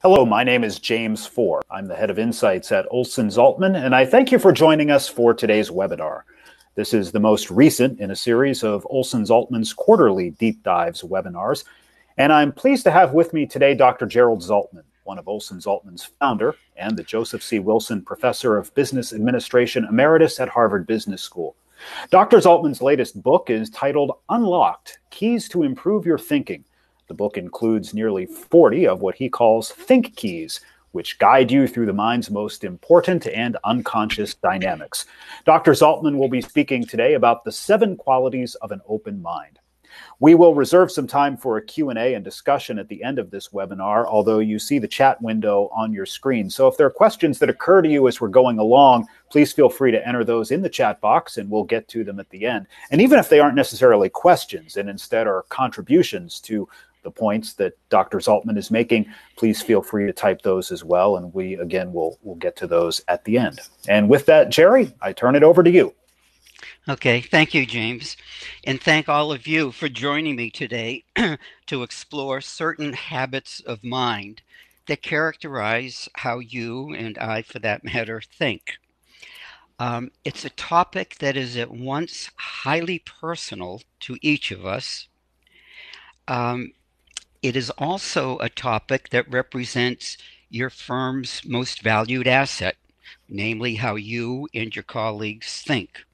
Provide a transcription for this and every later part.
Hello, my name is James Four. I'm the head of insights at Olson Zaltman, and I thank you for joining us for today's webinar. This is the most recent in a series of Olson Zaltman's quarterly deep dives webinars, and I'm pleased to have with me today Dr. Gerald Zaltman, one of Olson Zaltman's founder and the Joseph C. Wilson Professor of Business Administration Emeritus at Harvard Business School. Dr. Zaltman's latest book is titled Unlocked: Keys to Improve Your Thinking. The book includes nearly 40 of what he calls think keys, which guide you through the mind's most important and unconscious dynamics. Dr. Zaltman will be speaking today about the 7 qualities of an open mind. We will reserve some time for a Q&A and discussion at the end of this webinar, although you see the chat window on your screen. So if there are questions that occur to you as we're going along, please feel free to enter those in the chat box and we'll get to them at the end. And even if they aren't necessarily questions and instead are contributions to the points that Dr. Zaltman is making, please feel free to type those as well. And we, again, will get to those at the end. And with that, Jerry, I turn it over to you. Okay, thank you, James. And thank all of you for joining me today to explore certain habits of mind that characterize how you and I, for that matter, think. It's a topic that is at once highly personal to each of us. It is also a topic that represents your firm's most valued asset, namely how you and your colleagues think.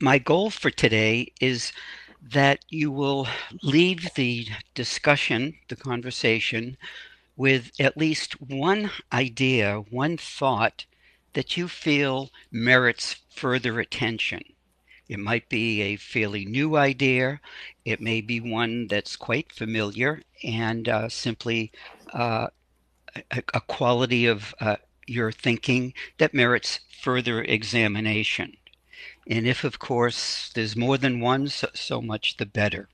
My goal for today is that you will leave the discussion, the conversation, with at least one idea, one thought that you feel merits further attention. It might be a fairly new idea. It may be one that's quite familiar and simply a quality of your thinking that merits further examination. And if, of course, there's more than one, so much the better.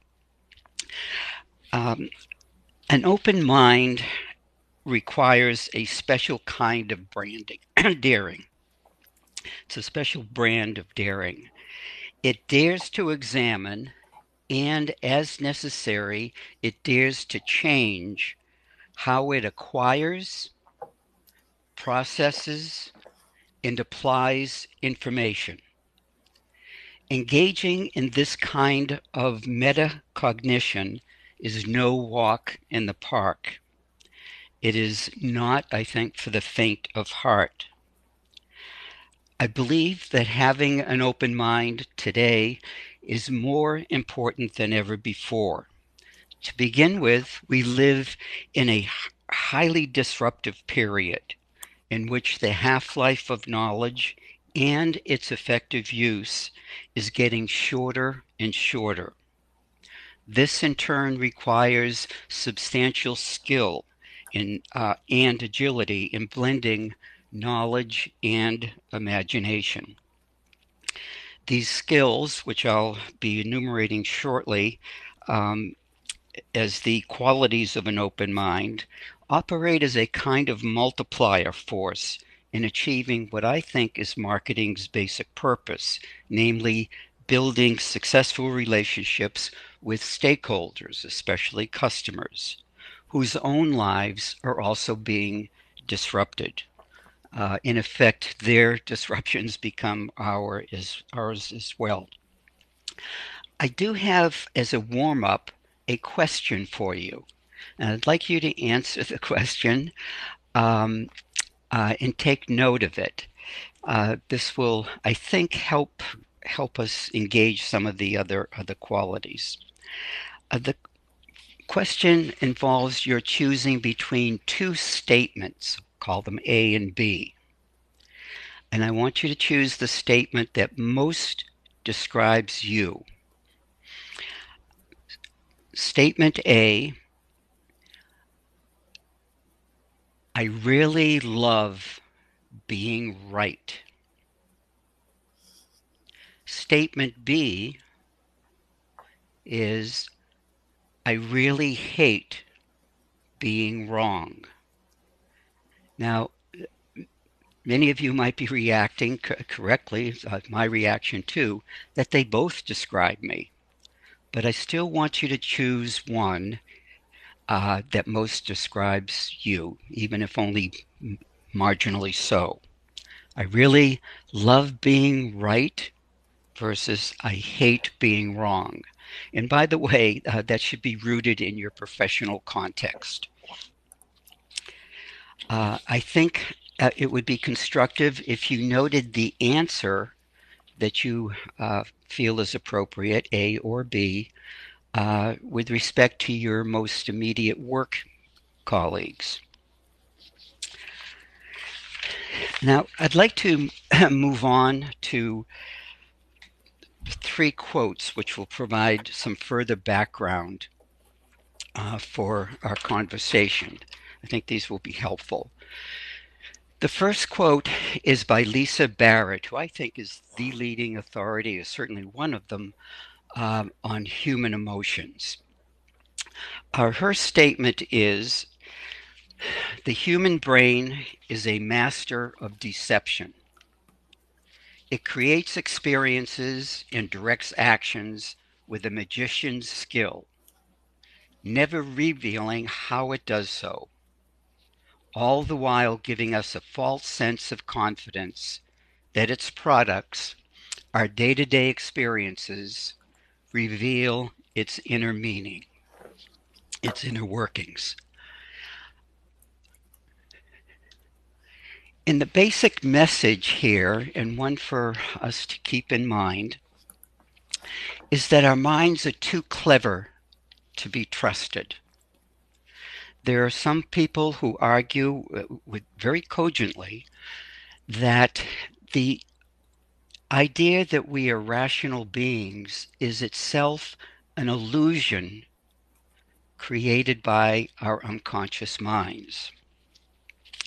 An open mind requires a special kind of daring. It's a special brand of daring. It dares to examine, and as necessary, it dares to change how it acquires, processes, and applies information. Engaging in this kind of metacognition is no walk in the park. It is not, I think, for the faint of heart. I believe that having an open mind today is more important than ever before. To begin with, we live in a highly disruptive period in which the half-life of knowledge and its effective use is getting shorter and shorter. This in turn requires substantial skill and agility in blending knowledge and imagination. These skills, which I'll be enumerating shortly as the qualities of an open mind, operate as a kind of multiplier force in achieving what I think is marketing's basic purpose, namely building successful relationships with stakeholders, especially customers, whose own lives are also being disrupted. In effect, their disruptions become ours as well. I do have, as a warm-up, a question for you. And I'd like you to answer the question and take note of it. This will, I think, help us engage some of the other qualities. The question involves your choosing between 2 statements. Call them A and B. And I want you to choose the statement that most describes you. Statement A: I really love being right. Statement B is, I really hate being wrong. Now, many of you might be reacting correctly, my reaction too, that they both describe me. But I still want you to choose one that most describes you, even if only marginally so. I really love being right versus I hate being wrong. And by the way, that should be rooted in your professional context. I think it would be constructive if you noted the answer that you feel is appropriate, A or B, with respect to your most immediate work colleagues. Now, I'd like to move on to 3 quotes which will provide some further background for our conversation. I think these will be helpful. The first quote is by Lisa Barrett, who I think is the leading authority, is certainly one of them, on human emotions. Her statement is, "The human brain is a master of deception. It creates experiences and directs actions with a magician's skill, never revealing how it does so, all the while giving us a false sense of confidence that its products, our day-to-day experiences, reveal its inner meaning, its inner workings." And the basic message here, and one for us to keep in mind, is that our minds are too clever to be trusted. There are some people who argue very cogently that the idea that we are rational beings is itself an illusion created by our unconscious minds.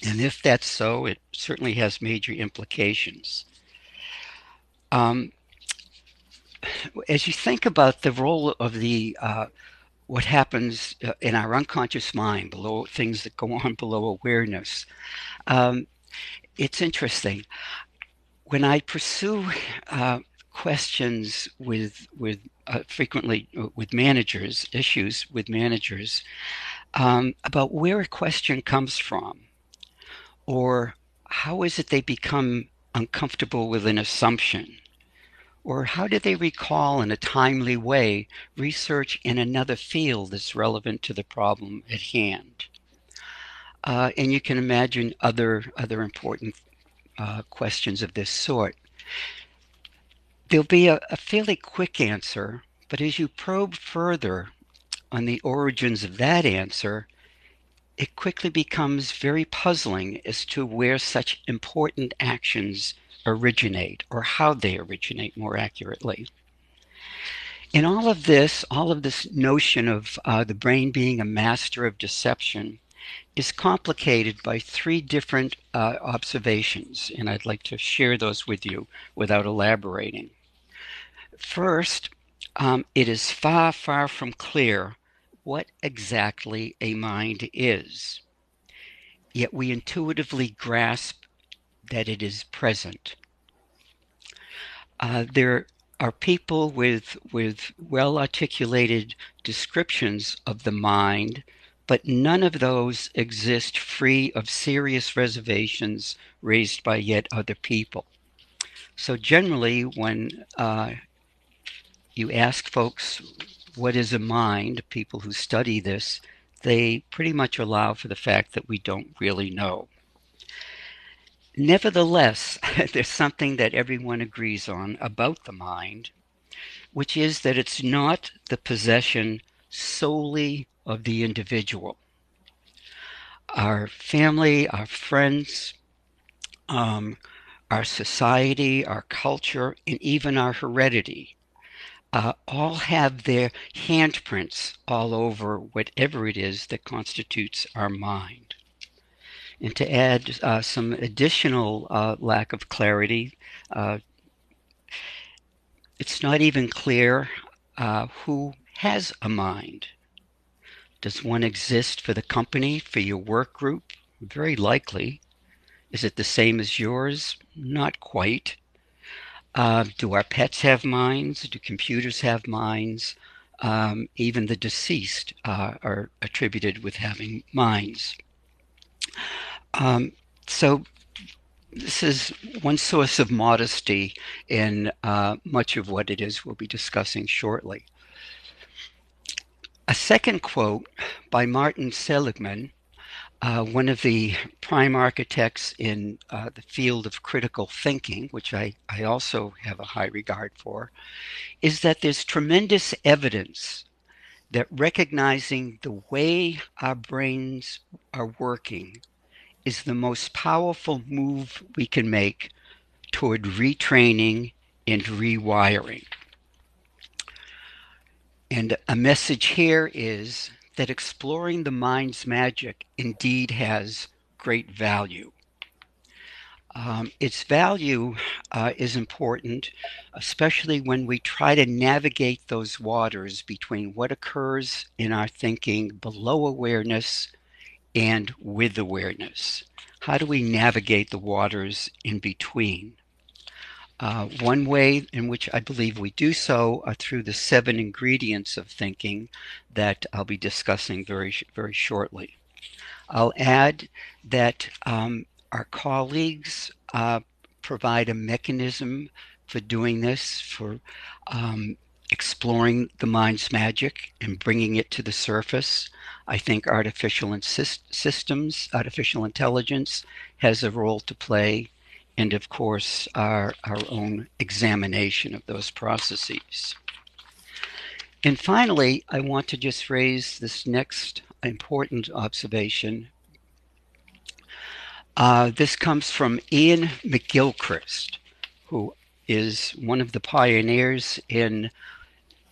And if that's so, it certainly has major implications. As you think about the role of what happens in our unconscious mind, below things that go on below awareness, it's interesting. When I pursue questions frequently with managers, issues with managers, about where a question comes from, or how is it they become uncomfortable with an assumption, or how do they recall in a timely way research in another field that's relevant to the problem at hand? And you can imagine other important questions of this sort. There'll be a fairly quick answer, but as you probe further on the origins of that answer, it quickly becomes very puzzling as to where such important actions originate, or how they originate more accurately. In all of this notion of the brain being a master of deception is complicated by 3 different observations, and I'd like to share those with you without elaborating. First, it is far, far from clear what exactly a mind is, yet we intuitively grasp that it is present. There are people with well-articulated descriptions of the mind, but none of those exist free of serious reservations raised by yet other people. So generally, when you ask folks what is a mind, people who study this, they pretty much allow for the fact that we don't really know. Nevertheless, there's something that everyone agrees on about the mind, which is that it's not the possession solely of the individual. Our family, our friends, our society, our culture, and even our heredity all have their handprints all over whatever it is that constitutes our mind. And to add some additional lack of clarity, it's not even clear who has a mind. Does one exist for the company, for your work group? Very likely. Is it the same as yours? Not quite. Do our pets have minds? Do computers have minds? Even the deceased are attributed with having minds. So this is one source of modesty in much of what it is we'll be discussing shortly. A second quote by Martin Seligman, one of the prime architects in the field of critical thinking, which I also have a high regard for, is that there's tremendous evidence that recognizing the way our brains are working is the most powerful move we can make toward retraining and rewiring. And a message here is that exploring the mind's magic indeed has great value. Its value is important, especially when we try to navigate those waters between what occurs in our thinking below awareness and with awareness. How do we navigate the waters in between? One way in which I believe we do so are through the 7 ingredients of thinking that I'll be discussing very shortly. I'll add that our colleagues provide a mechanism for doing this, for exploring the mind's magic and bringing it to the surface. I think artificial intelligence has a role to play, and of course our own examination of those processes. And finally, I want to just raise this next important observation. This comes from Ian McGilchrist, who is one of the pioneers in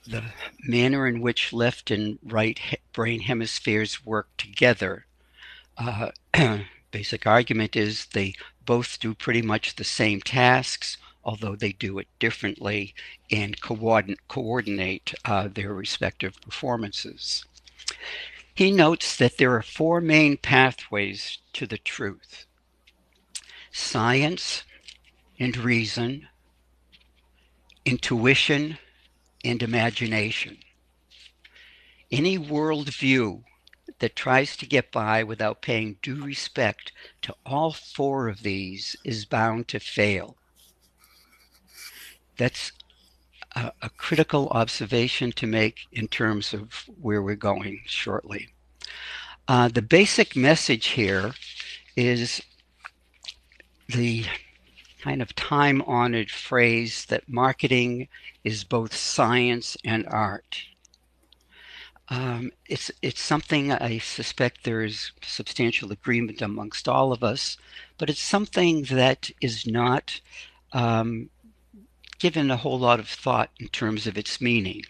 the manner in which left and right brain hemispheres work together. Basic argument is they both do pretty much the same tasks, although they do it differently and coordinate their respective performances. He notes that there are 4 main pathways to the truth: science and reason, intuition and imagination. Any worldview that tries to get by without paying due respect to all 4 of these is bound to fail. That's a critical observation to make in terms of where we're going shortly. The basic message here is the kind of time-honored phrase that marketing is both science and art. It's something I suspect there is substantial agreement amongst all of us, but it's something that is not given a whole lot of thought in terms of its meaning.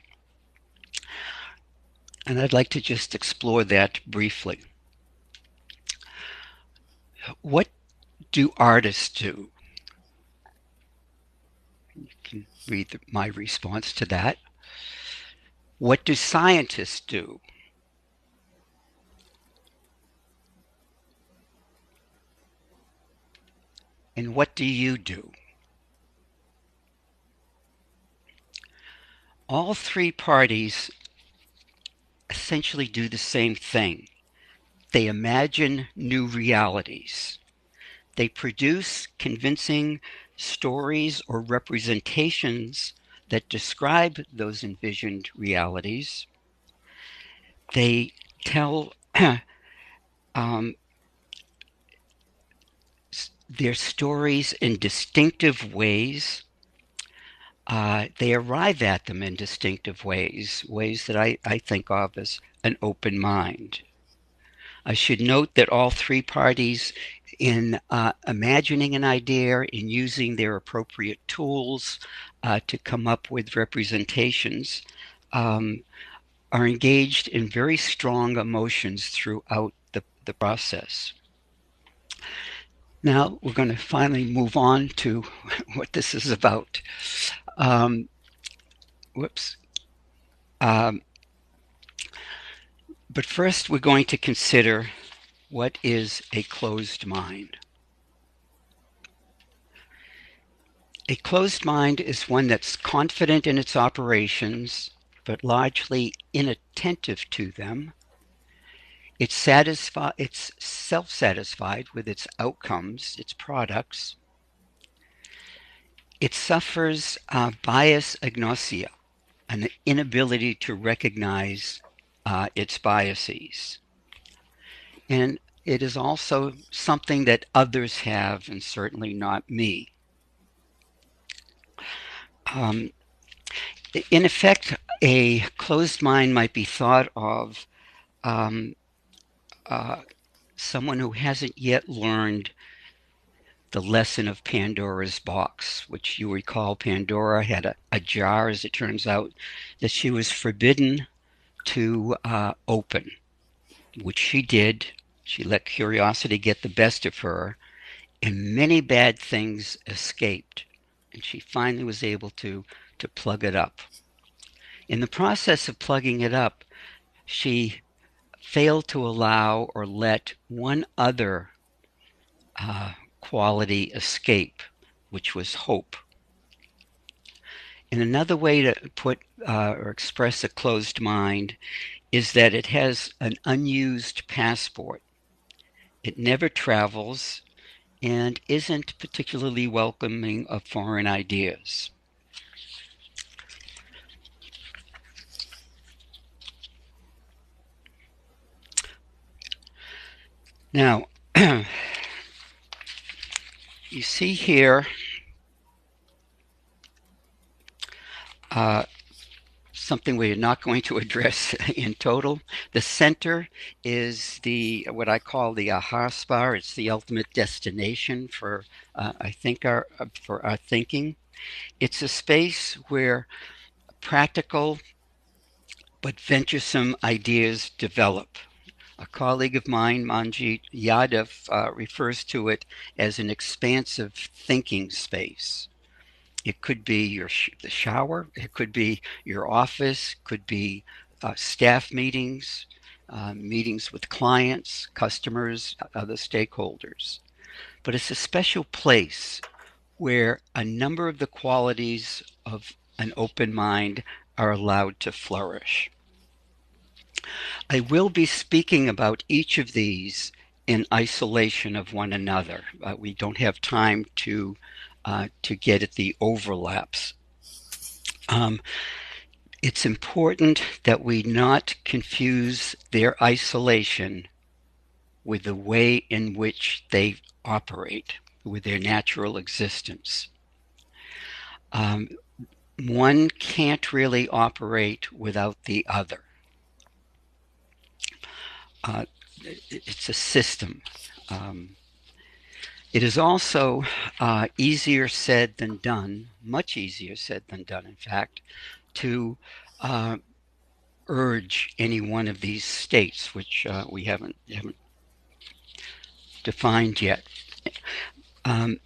And I'd like to just explore that briefly. What do artists do? You can read my response to that. What do scientists do? And what do you do? All 3 parties essentially do the same thing. They imagine new realities. They produce convincing stories or representations that describe those envisioned realities. They tell their stories in distinctive ways. They arrive at them in distinctive ways that I think of as an open mind. I should note that all 3 parties, in imagining an idea, in using their appropriate tools to come up with representations, are engaged in very strong emotions throughout the process. Now we're going to finally move on to what this is about. But first we're going to consider what is a closed mind. A closed mind is one that's confident in its operations, but largely inattentive to them. It's self-satisfied with its outcomes, its products. It suffers bias agnosia, an inability to recognize its biases. And it is also something that others have, and certainly not me. In effect, a closed mind might be thought of someone who hasn't yet learned the lesson of Pandora's box, which you recall Pandora had a jar, as it turns out, that she was forbidden to open, which she did. She let curiosity get the best of her, and many bad things escaped. And she finally was able to plug it up. In the process of plugging it up, she failed to allow or let one other quality escape, which was hope. And another way to put or express a closed mind is that it has an unused passport. It never travels and isn't particularly welcoming of foreign ideas. Now, you see here something we're not going to address in total. The center is what I call the aha spar. It's the ultimate destination for for our thinking. It's a space where practical but venturesome ideas develop. A colleague of mine, Manjit Yadav, refers to it as an expansive thinking space. It could be the shower, it could be your office, could be staff meetings, meetings with clients, customers, other stakeholders. But it's a special place where a number of the qualities of an open mind are allowed to flourish. I will be speaking about each of these in isolation of one another. We don't have time to get at the overlaps. It's important that we not confuse their isolation with the way in which they operate, with their natural existence. One can't really operate without the other. It's a system. It is also easier said than done, much easier said than done, in fact, to urge any one of these states, which we haven't defined yet.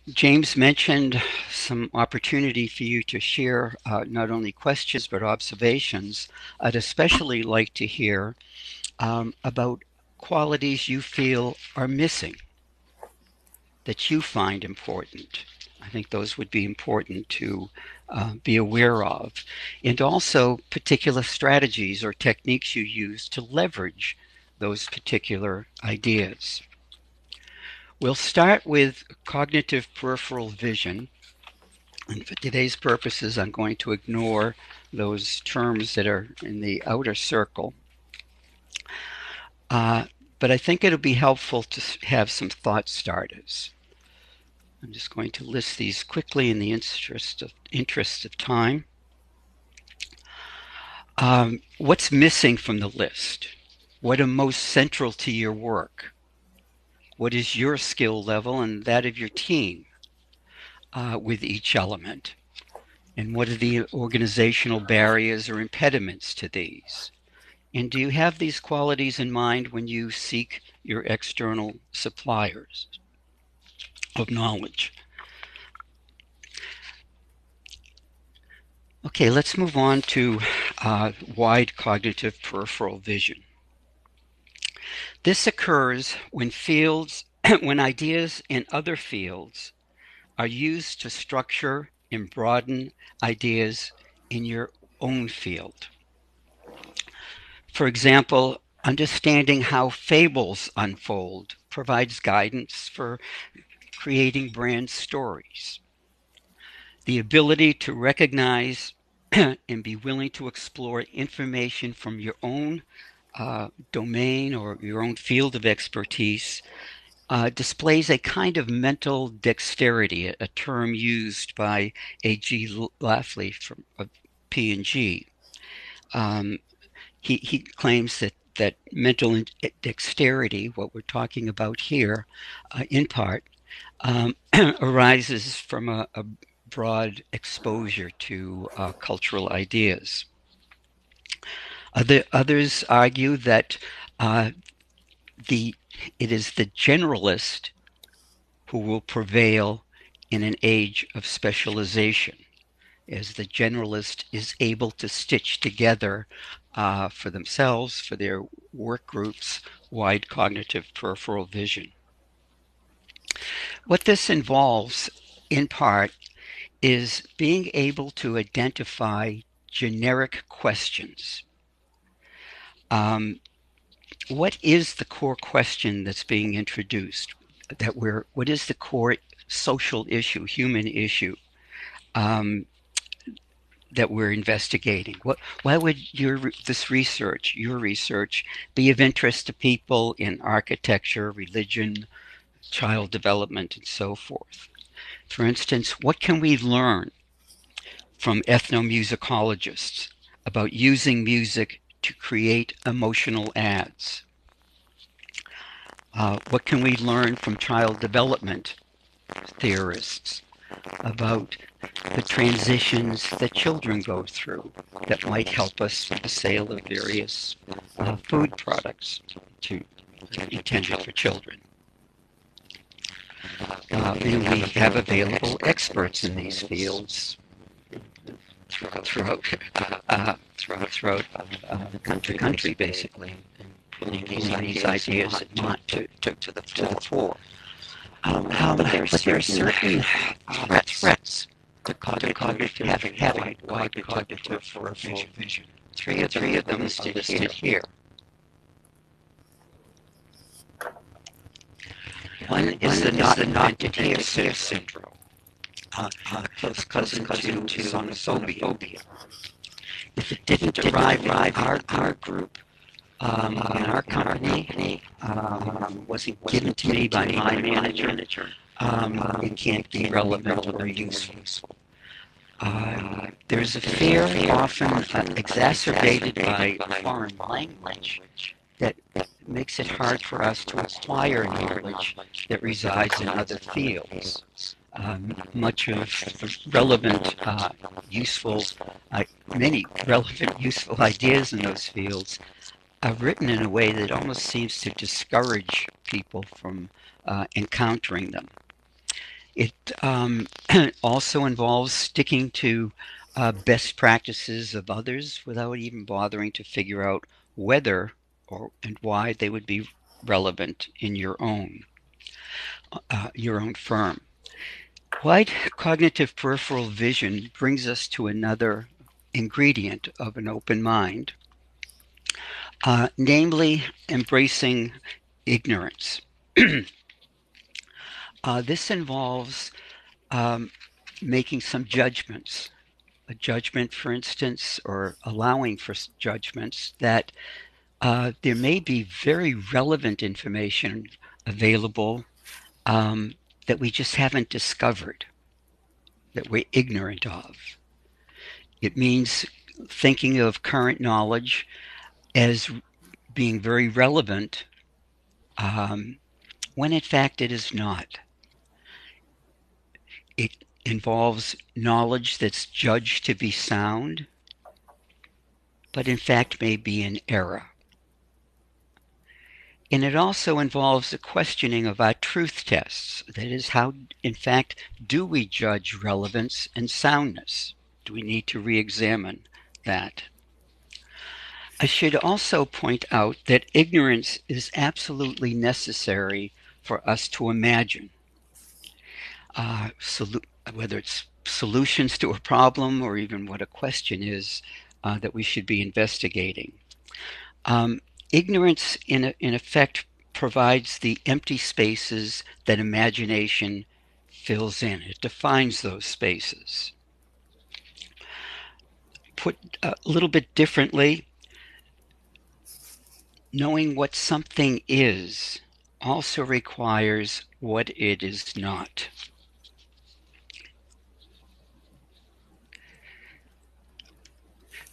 James mentioned some opportunity for you to share not only questions but observations. I'd especially like to hear about qualities you feel are missing, that you find important. I think those would be important to be aware of. And also particular strategies or techniques you use to leverage those particular ideas. We'll start with cognitive peripheral vision. And for today's purposes, I'm going to ignore those terms that are in the outer circle. But I think it'll be helpful to have some thought starters. I'm just going to list these quickly in the interest of time. What's missing from the list? What are most central to your work? What is your skill level and that of your team with each element? And what are the organizational barriers or impediments to these? And do you have these qualities in mind when you seek your external suppliers of knowledge? Okay, let's move on to wide cognitive peripheral vision. This occurs when when ideas in other fields are used to structure and broaden ideas in your own field. For example, understanding how fables unfold provides guidance for creating brand stories. The ability to recognize and be willing to explore information from your own domain or your own field of expertise displays a kind of mental dexterity, a term used by A.G. Lafley from P&G. He claims that mental dexterity, what we're talking about here, in part, arises from a broad exposure to cultural ideas. Others argue that it is the generalist who will prevail in an age of specialization, as the generalist is able to stitch together for themselves, for their work groups, wide cognitive peripheral vision. What this involves, in part, is being able to identify generic questions. What is the core question that's being introduced? What is the core social issue, human issue that we're investigating? Why would your research be of interest to people in architecture, religion, child development, and so forth? For instance, what can we learn from ethnomusicologists about using music to create emotional ads? What can we learn from child development theorists about the transitions that children go through that might help us with the sale of various food products intended for children? And we have available experts in these fields throughout the country, basically, putting these ideas to the fore. But there are certain threats to having wide cognitive peripheral vision. Three of them listed here. One is the non-entity syndrome, close cousin to sonophobia. If it didn't derive in our group, in our company, wasn't given to me by my manager, it can't be relevant or useful. There's a fear, often exacerbated by foreign language, that makes it hard for us to acquire knowledge that resides in other fields. Much of the relevant, many relevant, useful ideas in those fields are written in a way that almost seems to discourage people from encountering them. It also involves sticking to best practices of others without even bothering to figure out whether and why they would be relevant in your own firm. Wide cognitive peripheral vision brings us to another ingredient of an open mind, namely embracing ignorance. This involves making some judgments. A judgment, for instance, or allowing for judgments that there may be very relevant information available that we just haven't discovered, that we're ignorant of. It means thinking of current knowledge as being very relevant when in fact it is not. It involves knowledge that's judged to be sound, but in fact may be in error. And it also involves the questioning of our truth tests. That is, how, in fact, do we judge relevance and soundness? Do we need to re-examine that? I should also point out that ignorance is absolutely necessary for us to imagine, whether it's solutions to a problem or even what a question is that we should be investigating. Ignorance, in effect, provides the empty spaces that imagination fills in. It defines those spaces. Put a little bit differently, knowing what something is also requires what it is not.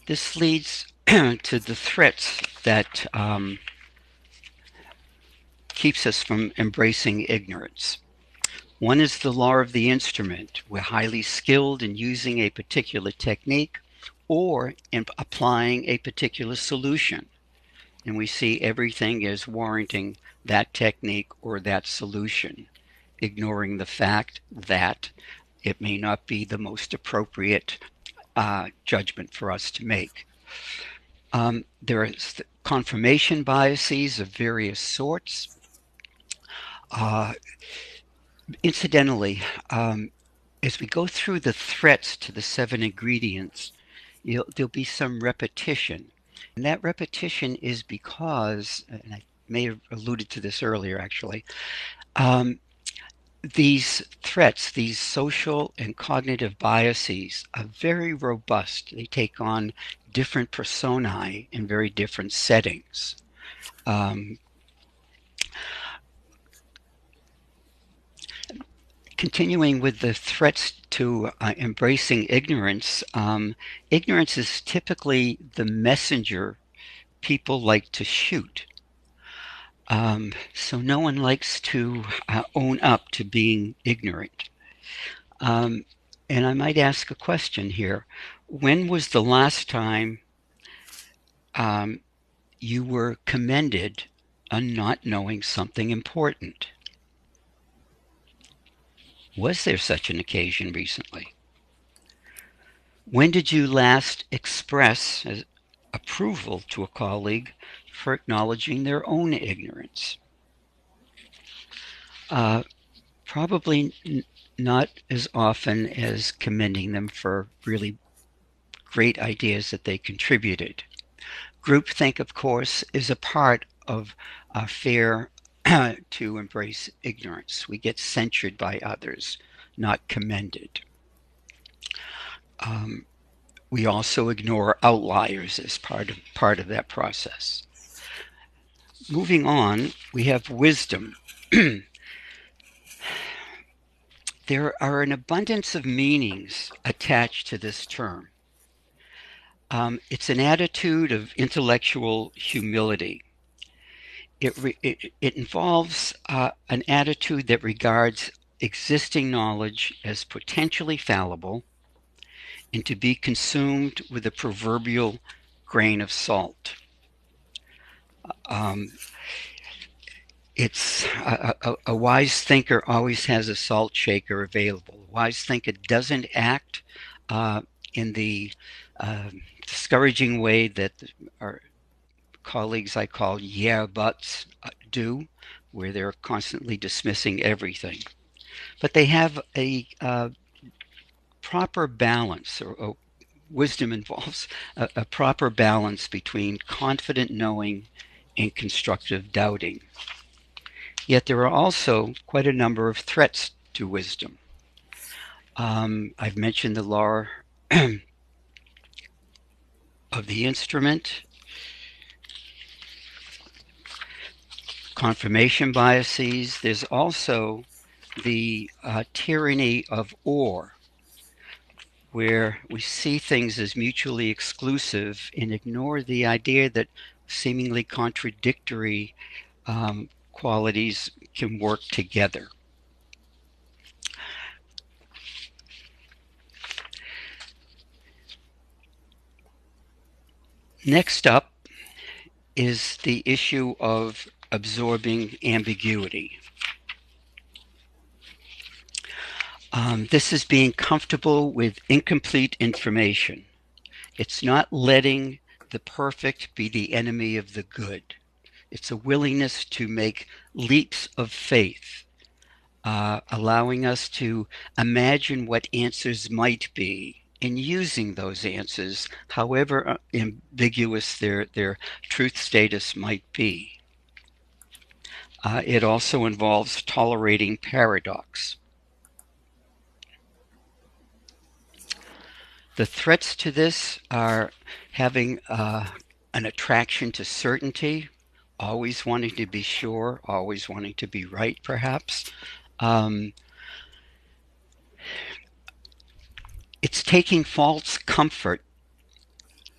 This leads to the threats that keeps us from embracing ignorance. One is the law of the instrument. We're highly skilled in using a particular technique or in applying a particular solution. And we see everything as warranting that technique or that solution, ignoring the fact that it may not be the most appropriate judgment for us to make. There are confirmation biases of various sorts. Incidentally, as we go through the threats to the 7 ingredients, there'll be some repetition. And that repetition is because, and I may have alluded to this earlier actually, these threats, these social and cognitive biases are very robust. They take on different personae in very different settings. Continuing with the threats to embracing ignorance, ignorance is typically the messenger people like to shoot. So no one likes to own up to being ignorant. And I might ask a question here. When was the last time you were commended on not knowing something important? Was there such an occasion recently? When did you last express approval to a colleague for acknowledging their own ignorance? Probably not as often as commending them for really great ideas that they contributed. Groupthink, of course, is a part of a fair to embrace ignorance. We get censured by others, not commended. We also ignore outliers as part of that process. Moving on, we have wisdom. There are an abundance of meanings attached to this term. It's an attitude of intellectual humility. It involves an attitude that regards existing knowledge as potentially fallible and to be consumed with a proverbial grain of salt. It's a wise thinker always has a salt shaker available. A wise thinker doesn't act in the discouraging way that our colleagues I call yeah buts do, where they're constantly dismissing everything. But they have a proper balance, or wisdom involves a proper balance between confident knowing and constructive doubting. Yet there are also quite a number of threats to wisdom. I've mentioned the law of the instrument, confirmation biases. There's also the tyranny of or, where we see things as mutually exclusive and ignore the idea that seemingly contradictory qualities can work together. Next up is the issue of absorbing ambiguity. This is being comfortable with incomplete information. It's not letting the perfect be the enemy of the good. It's a willingness to make leaps of faith, allowing us to imagine what answers might be in using those answers, however ambiguous their truth status might be. It also involves tolerating paradox. The threats to this are having an attraction to certainty, always wanting to be sure, always wanting to be right, perhaps. It's taking false comfort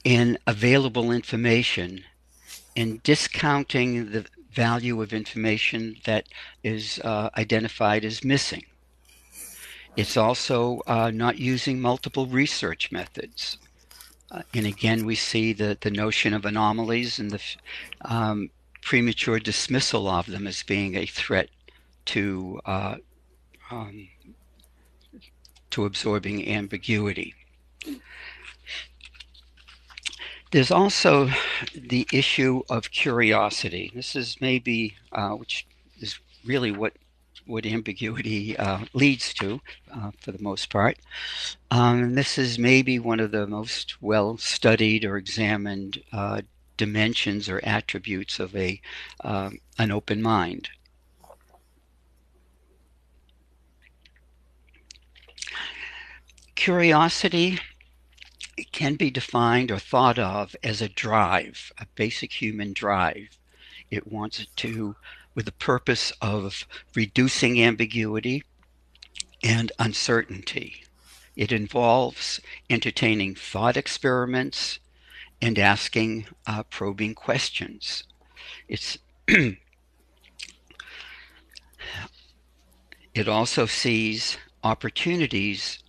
in available information and discounting the value of information that is identified as missing. It's also not using multiple research methods. And again, we see the notion of anomalies and the premature dismissal of them as being a threat to absorbing ambiguity. There's also the issue of curiosity. This is maybe, which is really what ambiguity leads to, for the most part. And this is maybe one of the most well-studied or examined dimensions or attributes of an open mind. Curiosity can be defined or thought of as a drive, a basic human drive. It wants to, with the purpose of reducing ambiguity and uncertainty. It involves entertaining thought experiments and asking probing questions. It also sees opportunities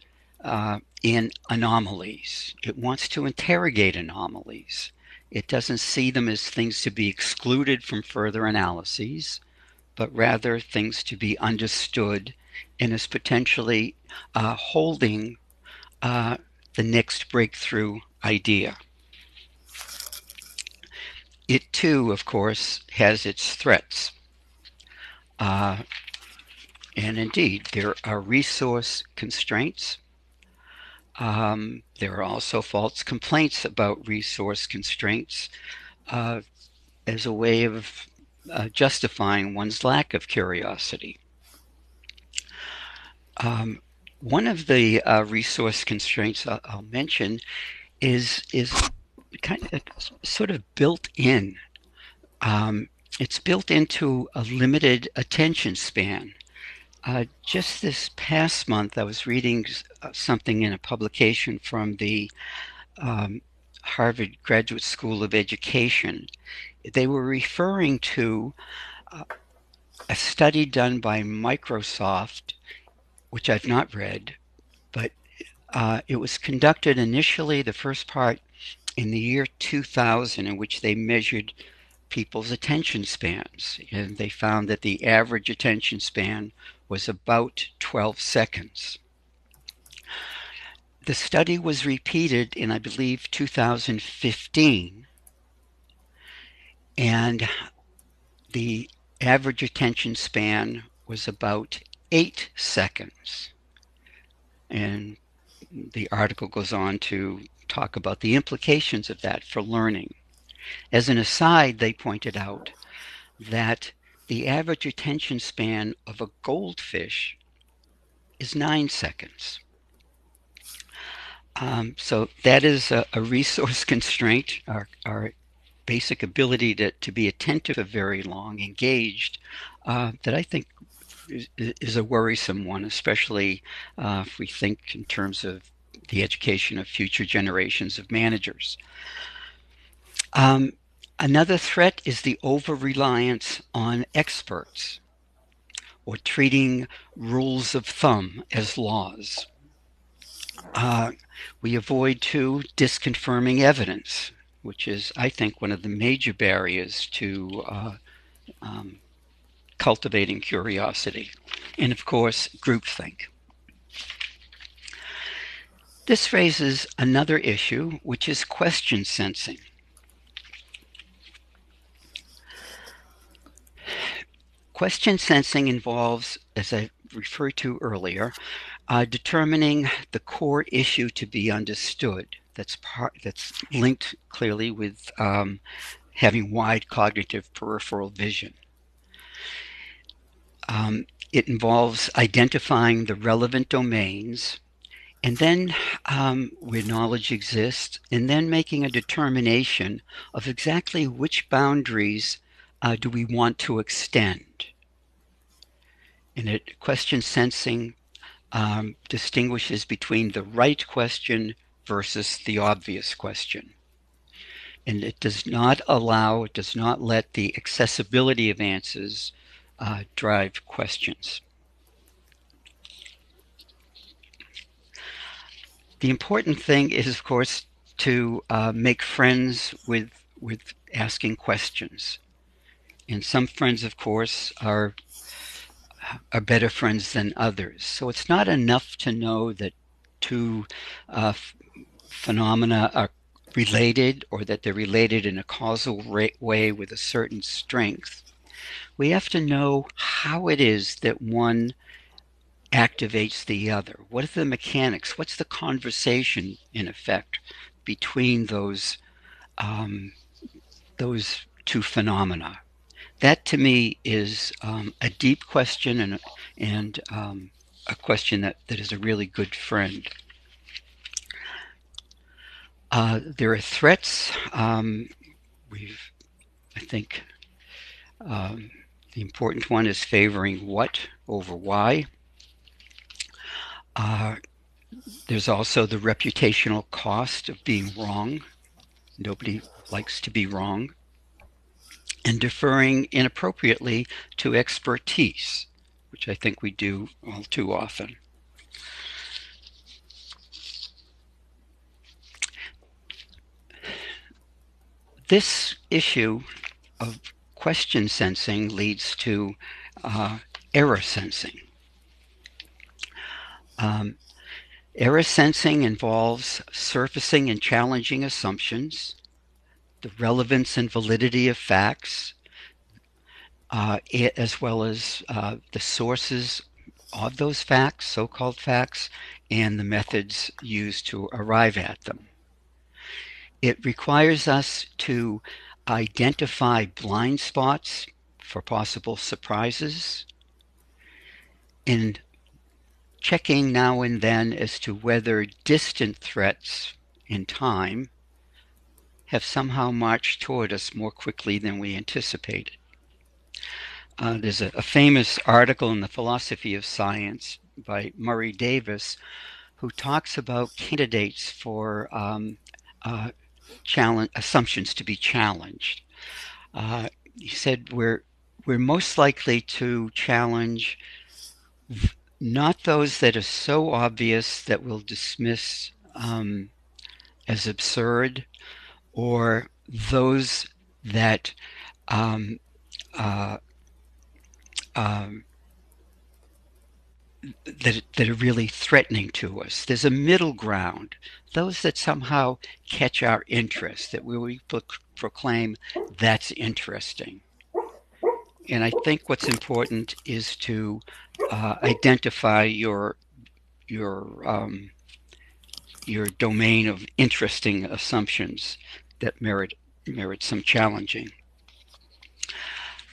in anomalies. It wants to interrogate anomalies. It doesn't see them as things to be excluded from further analyses, but rather things to be understood and is potentially holding the next breakthrough idea. It too, of course, has its threats. And indeed, there are resource constraints. There are also false complaints about resource constraints as a way of justifying one's lack of curiosity. One of the resource constraints I'll mention is kind of sort of built in. It's built into a limited attention span. Just this past month, I was reading something in a publication from the Harvard Graduate School of Education. They were referring to a study done by Microsoft, which I've not read, but it was conducted initially, the first part, in the year 2000, in which they measured people's attention spans. And they found that the average attention span was about 12 seconds. The study was repeated in, I believe, 2015. And the average attention span was about 8 seconds. And the article goes on to talk about the implications of that for learning. As an aside, they pointed out that the average attention span of a goldfish is 9 seconds. So that is a resource constraint, our basic ability to be attentive for very long, engaged, that I think is a worrisome one, especially if we think in terms of the education of future generations of managers. Another threat is the over-reliance on experts, or treating rules of thumb as laws. We avoid, too, disconfirming evidence, which is, I think, one of the major barriers to cultivating curiosity. And, of course, groupthink. This raises another issue, which is question sensing. Question sensing involves, as I referred to earlier, Determining the core issue to be understood. That's linked clearly with having wide cognitive peripheral vision. It involves identifying the relevant domains, and then where knowledge exists, and then making a determination of exactly which boundaries do we want to extend. And question sensing distinguishes between the right question versus the obvious question. And it does not let the accessibility of answers drive questions. The important thing is, of course, to make friends with asking questions. And some friends, of course, are better friends than others. So it's not enough to know that two phenomena are related, or that they're related in a causal way with a certain strength. We have to know how it is that one activates the other. What are the mechanics? What's the conversation, in effect, between those two phenomena? That, to me, is a deep question, and a question that is a really good friend. There are threats. I think the important one is favoring what over why. There's also the reputational cost of being wrong. Nobody likes to be wrong. And deferring inappropriately to expertise, which I think we do all too often. This issue of question sensing leads to error sensing. Error sensing involves surfacing and challenging assumptions, the relevance and validity of facts, as well as the sources of those facts, so-called facts, and the methods used to arrive at them. It requires us to identify blind spots for possible surprises, and checking now and then as to whether distant threats in time have somehow marched toward us more quickly than we anticipated. There's a famous article in the Philosophy of Science by Murray Davis, who talks about candidates for assumptions to be challenged. He said we're most likely to challenge not those that are so obvious that we'll dismiss as absurd, or those that that are really threatening to us. There's a middle ground, those that somehow catch our interest, that we proclaim that's interesting. And I think what's important is to identify your domain of interesting assumptions that merit some challenging.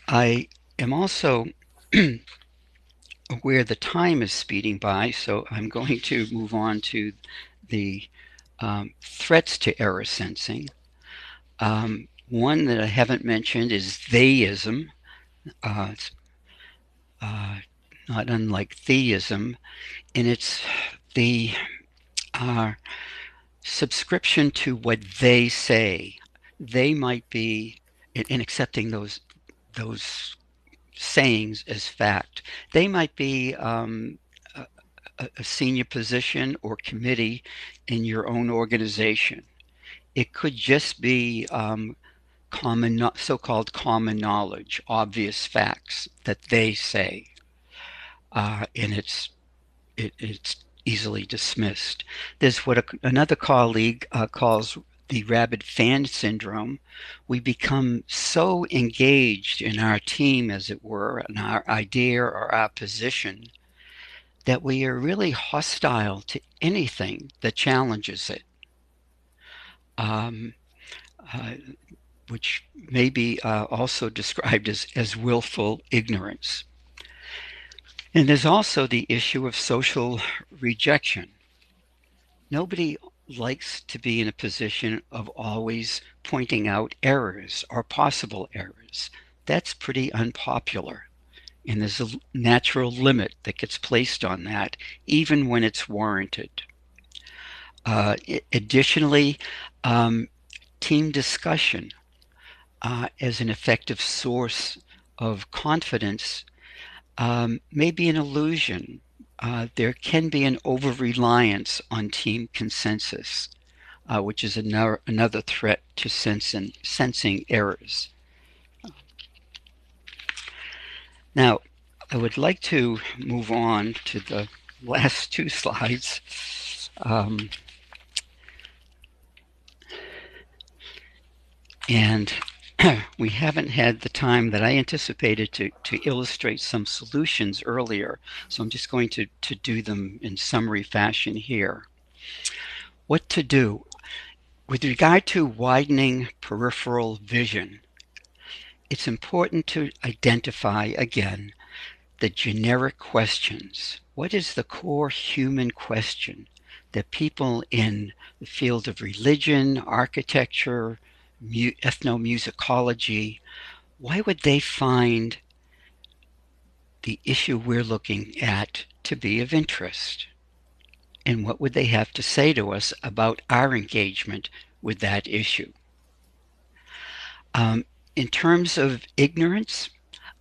I am also aware the time is speeding by, so I'm going to move on to the threats to error sensing. One that I haven't mentioned is theism. It's not unlike theism, and it's the subscription to what they say. They might be, in accepting those sayings as fact, they might be a senior position or committee in your own organization. It could just be so-called common knowledge, obvious facts that they say, and it's easily dismissed. There's what another colleague calls the rabid fan syndrome. We become so engaged in our team, as it were, in our idea or our position, that we are really hostile to anything that challenges it, um, uh, which may be also described as willful ignorance. And there's also the issue of social rejection. Nobody likes to be in a position of always pointing out errors or possible errors. That's pretty unpopular. And there's a natural limit that gets placed on that, even when it's warranted. Additionally, um, team discussion as an effective source of confidence may be an illusion. There can be an over-reliance on team consensus, which is another threat to sensing errors. Now, I would like to move on to the last two slides. And we haven't had the time that I anticipated to illustrate some solutions earlier, so I'm just going to do them in summary fashion here. What to do? With regard to widening peripheral vision, it's important to identify, again, the generic questions. What is the core human question that people in the field of religion, architecture, ethnomusicology, why would they find the issue we're looking at to be of interest? And what would they have to say to us about our engagement with that issue? In terms of ignorance,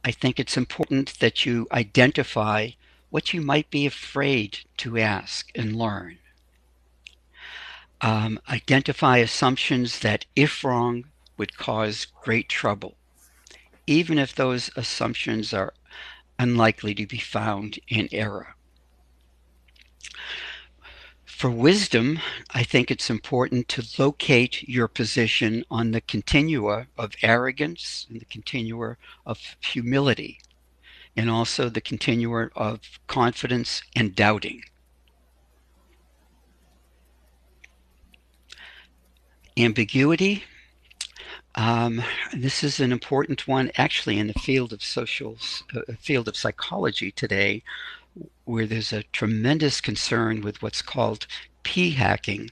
I think it's important that you identify what you might be afraid to ask and learn. Identify assumptions that, if wrong, would cause great trouble, even if those assumptions are unlikely to be found in error. For wisdom, I think it's important to locate your position on the continua of arrogance and the continua of humility, and also the continua of confidence and doubting. Ambiguity. This is an important one actually in the field of psychology today, where there's a tremendous concern with what's called p-hacking,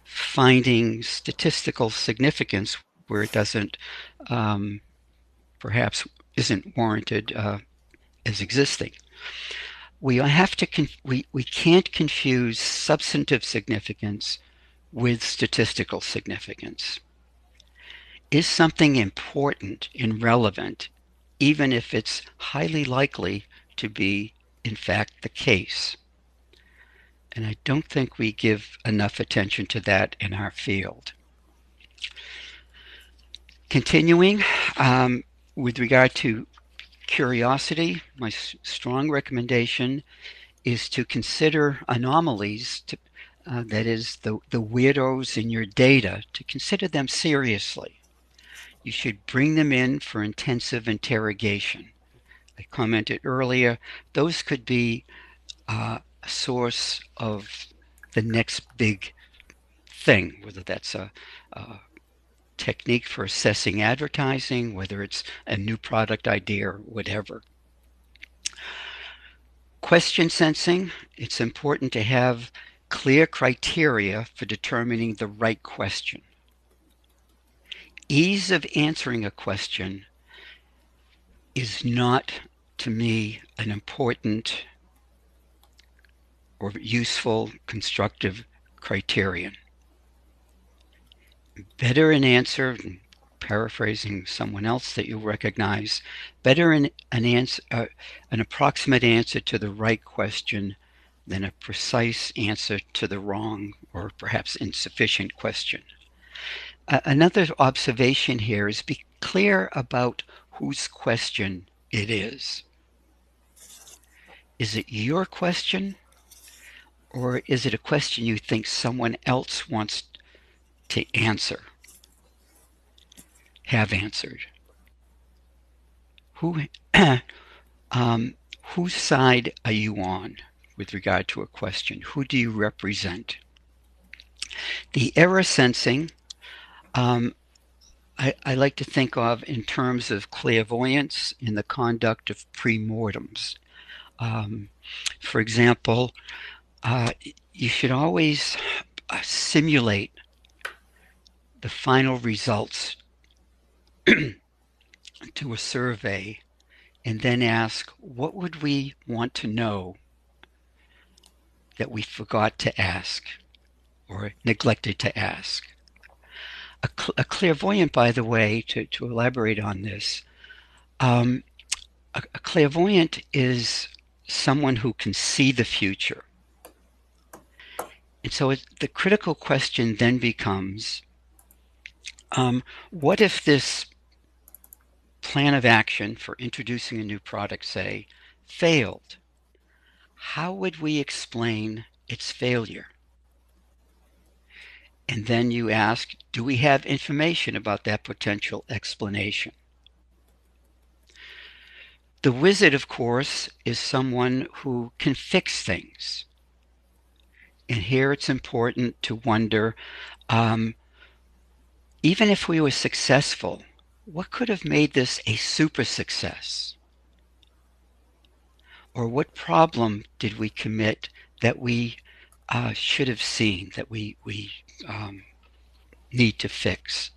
finding statistical significance where it doesn't, perhaps isn't warranted as existing. We can't confuse substantive significance with statistical significance. Is something important and relevant, even if it's highly likely to be, in fact, the case? And I don't think we give enough attention to that in our field. Continuing, with regard to curiosity, my strong recommendation is to consider anomalies, that is, the weirdos in your data, to consider them seriously. You should bring them in for intensive interrogation. I commented earlier, those could be a source of the next big thing, whether that's a technique for assessing advertising, whether it's a new product idea or whatever. Question sensing, it's important to have clear criteria for determining the right question. Ease of answering a question is not, to me, an important or useful constructive criterion. Better an answer, paraphrasing someone else that you'll recognize, better an approximate answer to the right question than a precise answer to the wrong or perhaps insufficient question. Another observation here is be clear about whose question it is. Is it your question, or is it a question you think someone else wants to answer, have answered? Whose side are you on with regard to a question? Who do you represent? The error sensing, um, I like to think of in terms of clairvoyance in the conduct of pre-mortems. Um, for example, uh, you should always simulate the final results to a survey and then ask, what would we want to know that we forgot to ask or neglected to ask? A clairvoyant, by the way, to elaborate on this, um, a clairvoyant is someone who can see the future. And so the critical question then becomes, what if this plan of action for introducing a new product, say, failed? How would we explain its failure? And then you ask, do we have information about that potential explanation? The wizard, of course, is someone who can fix things. And here it's important to wonder, even if we were successful, what could have made this a super success? Or what problem did we commit that we should have seen, that we need to fix?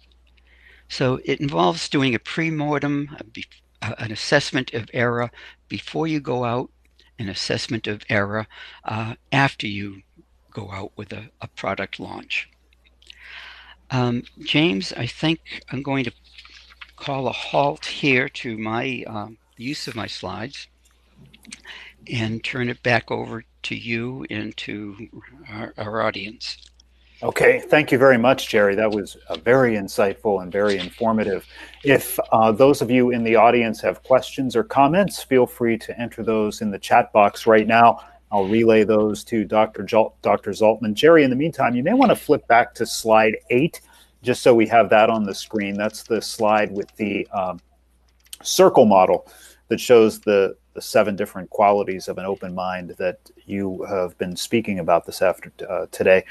So it involves doing a pre-mortem, an assessment of error before you go out, an assessment of error after you go out with a product launch. James, I think I'm going to call a halt here to my use of my slides and turn it back over to you and to our audience. Okay, thank you very much, Jerry. That was very insightful and very informative. If those of you in the audience have questions or comments, feel free to enter those in the chat box right now. I'll relay those to Dr. Zaltman. Jerry, in the meantime, you may want to flip back to slide 8, just so we have that on the screen. That's the slide with the circle model that shows the 7 different qualities of an open mind that you have been speaking about today.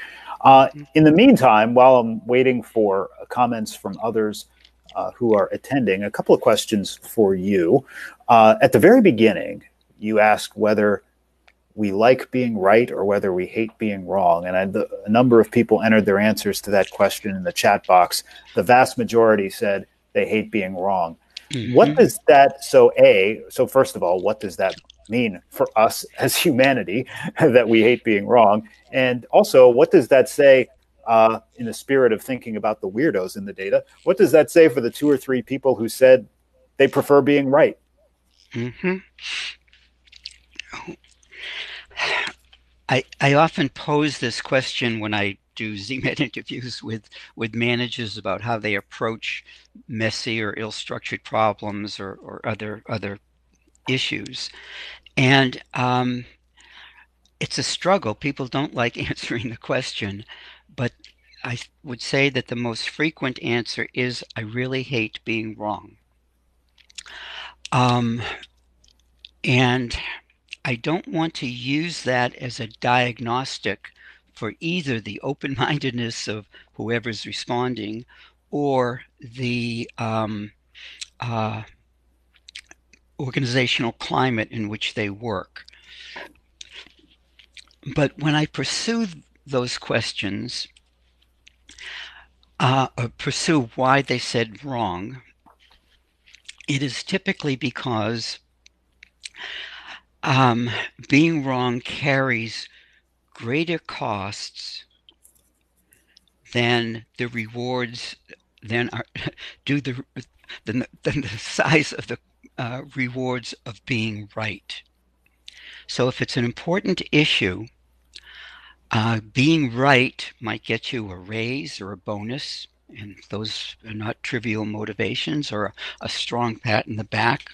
In the meantime, while I'm waiting for comments from others who are attending, a couple of questions for you. At the very beginning, you asked whether we like being right or whether we hate being wrong. And a number of people entered their answers to that question in the chat box. The vast majority said they hate being wrong. Mm-hmm. What does that, so first of all, what does that mean for us as humanity that we hate being wrong? And also, what does that say in the spirit of thinking about the weirdos in the data? What does that say for the 2 or 3 people who said they prefer being right? Mm-hmm. I often pose this question when I do ZMed interviews with managers about how they approach messy or ill-structured problems or other issues. And it's a struggle. People don't like answering the question, but I would say that the most frequent answer is, I really hate being wrong. And I don't want to use that as a diagnostic for either the open-mindedness of whoever's responding or the organizational climate in which they work. But when I pursue those questions, or pursue why they said wrong, it is typically because being wrong carries greater costs than the rewards, than the size of the rewards of being right. So if it's an important issue, being right might get you a raise or a bonus, and those are not trivial motivations, or a strong pat in the back.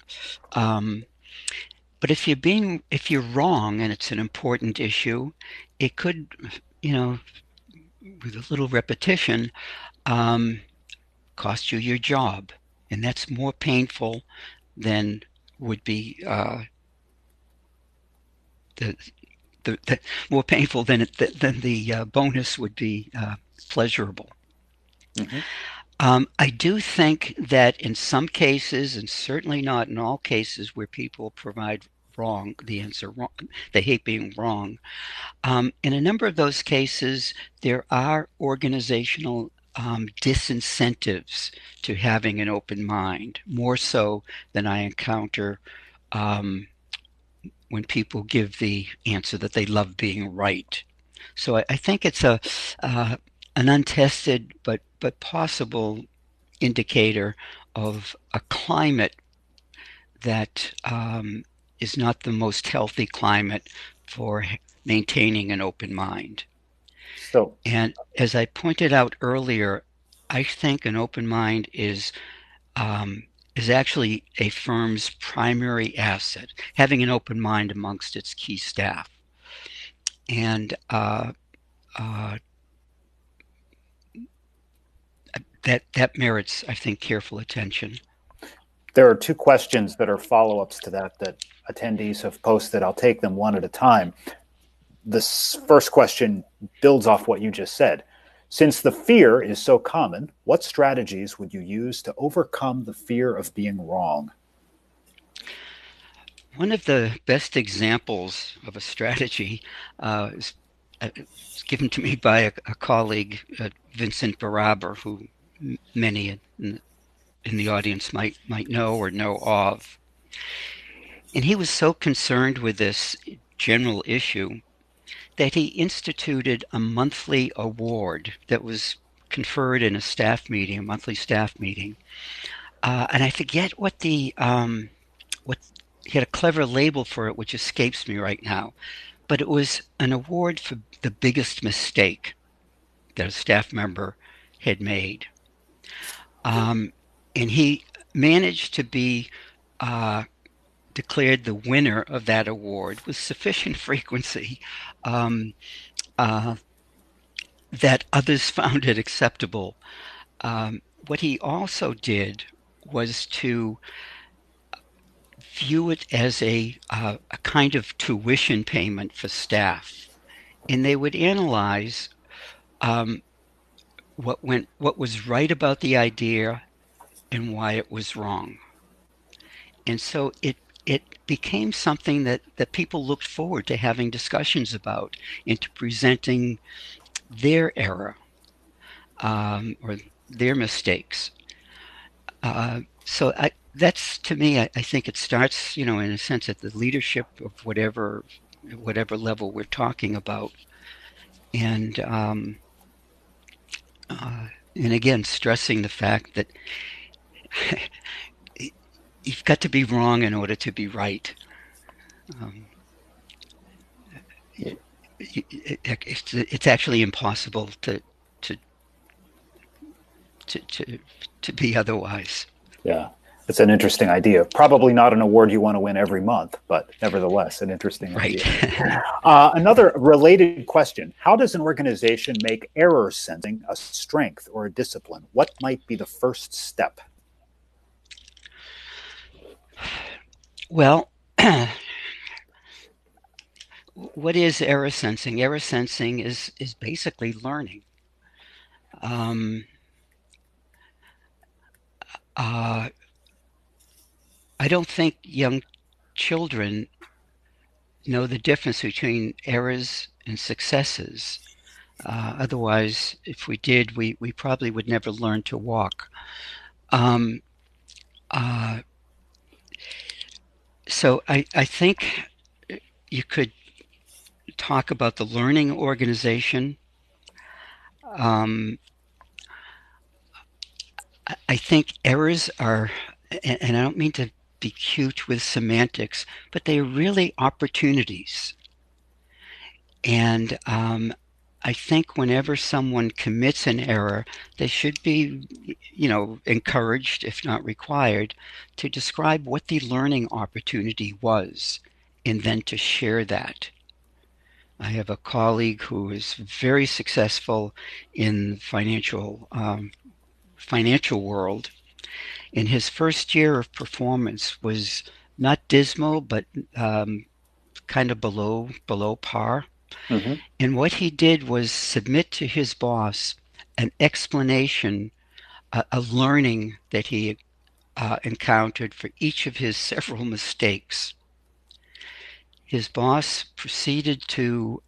But if you're wrong and it's an important issue, it could, with a little repetition, cost you your job, and that's more painful than would be the, the more painful than the bonus would be pleasurable. Mm-hmm. I do think that in some cases, and certainly not in all cases, where people provide the answer wrong, they hate being wrong. In a number of those cases, there are organizational disincentives to having an open mind, more so than I encounter um, when people give the answer that they love being right. So I think it's uh, an untested but possible indicator of a climate that is not the most healthy climate for maintaining an open mind. So, And as I pointed out earlier, I think an open mind is actually a firm's primary asset, having an open mind amongst its key staff. And uh, that merits, I think, careful attention. there are two questions that are follow-ups to that attendees have posted. I'll take them one at a time. This first question builds off what you just said. Since the fear is so common, what strategies would you use to overcome the fear of being wrong? One of the best examples of a strategy is given to me by a colleague, Vincent Baraber, who many in the audience might know or know of. And he was so concerned with this general issue that he instituted a monthly award that was conferred in a monthly staff meeting. And I forget what he had a clever label for it, which escapes me right now. But it was an award for the biggest mistake that a staff member had made. And he managed to be declared the winner of that award with sufficient frequency um, uh, that others found it acceptable. What he also did was to view it as a kind of tuition payment for staff, and they would analyze um, what was right about the idea and why it was wrong. And so it became something that people looked forward to having discussions about and to presenting their error or their mistakes. That's to me, I think it starts, in a sense, at the leadership of whatever level we're talking about, and and again, stressing the fact that you've got to be wrong in order to be right. Um, it's actually impossible to to to to be otherwise. Yeah, it's an interesting idea. Probably not an award you want to win every month, but nevertheless, an interesting Right. idea. Another related question. How does an organization make error sensing a strength or a discipline? What might be the first step? Well, what is error sensing? Error sensing is basically learning. Um, uh, I don't think young children know the difference between errors and successes. Otherwise, if we did, we probably would never learn to walk. Um, uh, so I think you could talk about the learning organization. Um, I think errors are, and I don't mean to be cute with semantics, but they are really opportunities. And I think whenever someone commits an error, they should be, encouraged, if not required, to describe what the learning opportunity was and then to share that. I have a colleague who is very successful in financial world. In his first year of performance was not dismal, but kind of below par. Mm-hmm. And what he did was submit to his boss an explanation, a learning that he encountered for each of his several mistakes. His boss proceeded to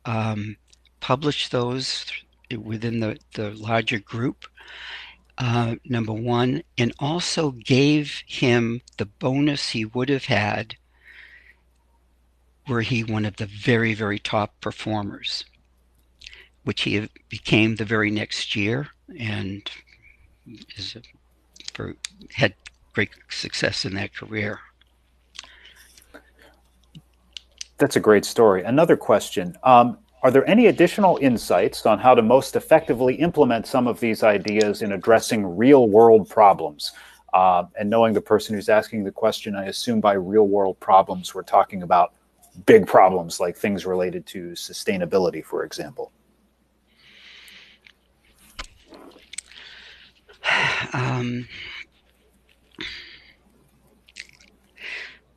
publish those within the larger group, number one, and also gave him the bonus he would have had were he one of the very, very top performers, which he became the very next year and is had great success in that career. That's a great story. Another question. Are there any additional insights on how to most effectively implement some of these ideas in addressing real world problems? And knowing the person who's asking the question, I assume by real world problems, we're talking about big problems like things related to sustainability, for example.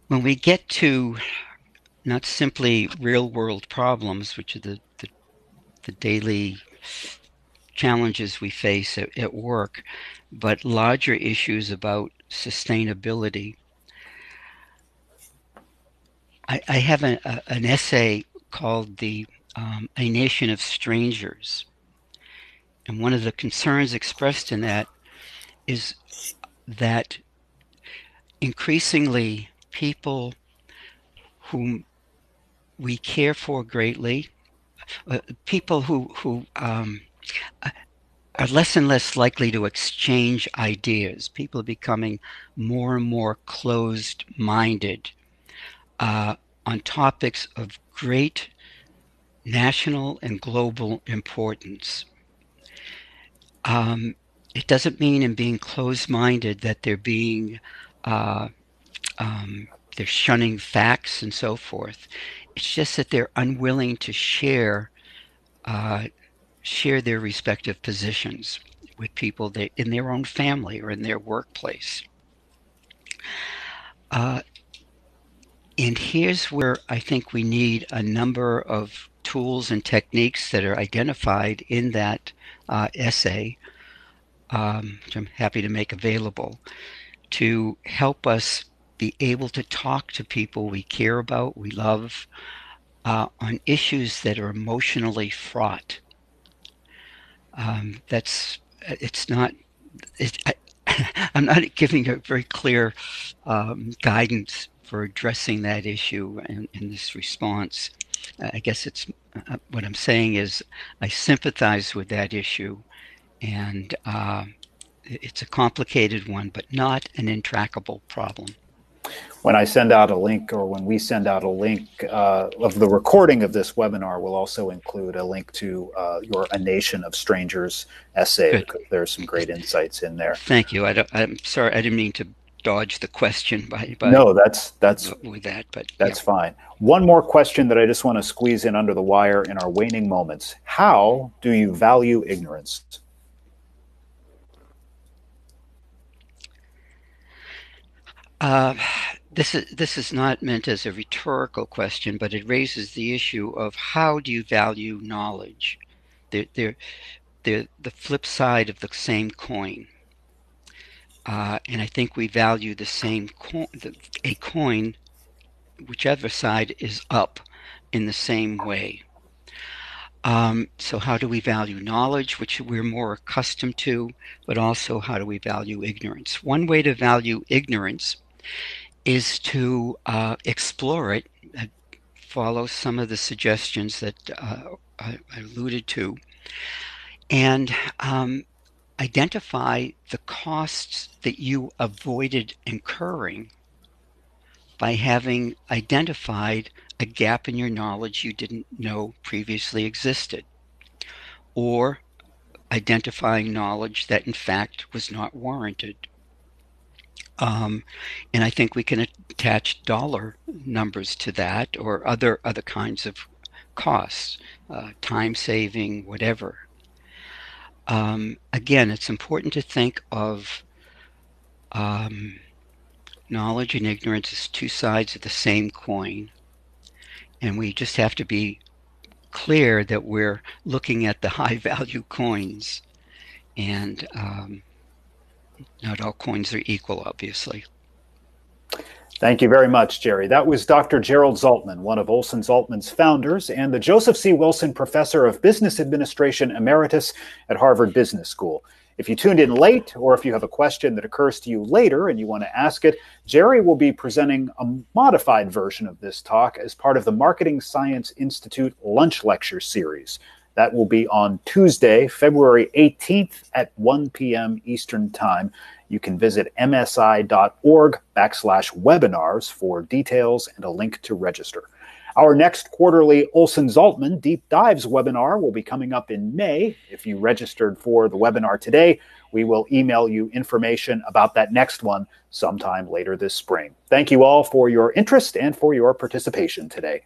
When we get to not simply real world problems, which are the daily challenges we face at work, but larger issues about sustainability. I have an essay called A Nation of Strangers. And one of the concerns expressed in that is that increasingly people whom we care for greatly, people who are less and less likely to exchange ideas. People are becoming more and more closed-minded on topics of great national and global importance. It doesn't mean in being closed-minded that they're being they're shunning facts and so forth. It's just that they're unwilling to share their respective positions with people in their own family or in their workplace. And here's where I think we need a number of tools and techniques that are identified in that essay, which I'm happy to make available, to help us be able to talk to people we care about, we love, on issues that are emotionally fraught. I'm not giving a very clear guidance for addressing that issue in this response. I guess what I'm saying is I sympathize with that issue, and it's a complicated one, but not an intractable problem. When I send out a link, or when we send out a link of the recording of this webinar, we'll also include a link to your A Nation of Strangers essay. Because there's some great insights in there. Thank you. I'm sorry, I didn't mean to dodge the question by no, that's with that, but that's fine. One more question that I just want to squeeze in under the wire in our waning moments. How do you value ignorance? This is not meant as a rhetorical question, but it raises the issue of how do you value knowledge? They're the flip side of the same coin. And I think we value the same a coin, whichever side is up, in the same way. So how do we value knowledge, which we're more accustomed to, but also how do we value ignorance? One way to value ignorance is to explore it, follow some of the suggestions that I alluded to, and identify the costs that you avoided incurring by having identified a gap in your knowledge you didn't know previously existed, or identifying knowledge that in fact was not warranted. And I think we can attach dollar numbers to that, or other kinds of costs, time saving, whatever. Again, it's important to think of knowledge and ignorance as two sides of the same coin, And we just have to be clear that we're looking at the high value coins, and not all coins are equal, obviously. Thank you very much, Jerry. That was Dr. Gerald Zaltman, one of Olson Zaltman's founders and the Joseph C. Wilson Professor of Business Administration Emeritus at Harvard Business School. If you tuned in late, or if you have a question that occurs to you later and you want to ask it, Jerry will be presenting a modified version of this talk as part of the Marketing Science Institute Lunch Lecture Series. That will be on Tuesday, February 18th at 1 p.m. Eastern Time. You can visit msi.org/webinars for details and a link to register. Our next quarterly Olson Zaltman Deep Dives webinar will be coming up in May. If you registered for the webinar today, we will email you information about that next one sometime later this spring. Thank you all for your interest and for your participation today.